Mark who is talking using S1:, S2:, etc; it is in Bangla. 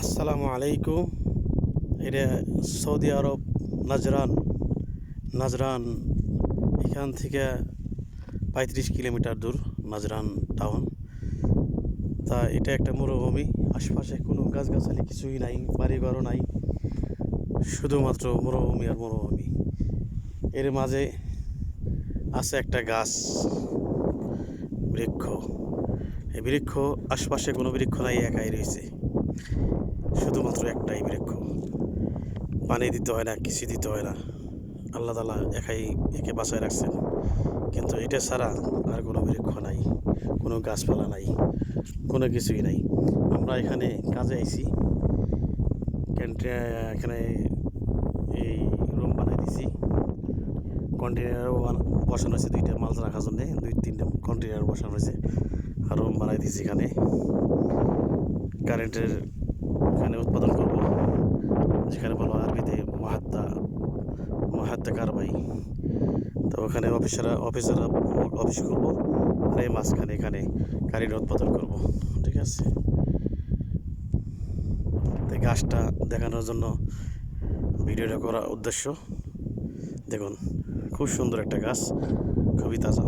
S1: আসসালামু আলাইকুম। এটা সৌদি আরব নাজরান। নাজরান এখান থেকে 35 কিলোমিটার দূর নাজরান টাউন। তা এটা একটা মরুভূমি, আশপাশে কোনো গাছগাছালি কিছুই নাই, বাড়িঘরও নাই, শুধুমাত্র মরুভূমি আর মরুভূমি। এর মাঝে আছে একটা গাছ, বৃক্ষ। এই বৃক্ষ, আশপাশে কোনো বৃক্ষ নাই, একাই রয়েছে, শুধুমাত্র একটাই বৃক্ষ। পানি দিতে হয় না, কিছু দিতে হয় না, আল্লাহ তাআলা একাই একে বাঁচায় রাখছেন। কিন্তু এটা ছাড়া আর কোনো বৃক্ষ নাই, কোনো গাছপালা নাই, কোনো কিছুই নাই। আমরা এখানে কাজে আইছি, এখানে এই রুম বানাই দিছি, কন্টেনারও বসানো হয়েছে, দুইটা মাল রাখার জন্যে 2-3টা কন্টেনার বসানো হয়েছে, আর রুম বানাই দিছি। এখানে কারেন্টের এখানে উৎপাদন করব, যেখানে বলো আরবিতে মহাত্মা কারবাই। তো ওখানে অফিসাররা অফিস করবো, আর এই মাঝখানে এখানে কারেন্ট উৎপাদন করব। ঠিক আছে, তো গাছটা দেখানোর জন্য ভিডিওটা করার উদ্দেশ্য। দেখুন, খুব সুন্দর একটা গাছ, খুবই তাজা।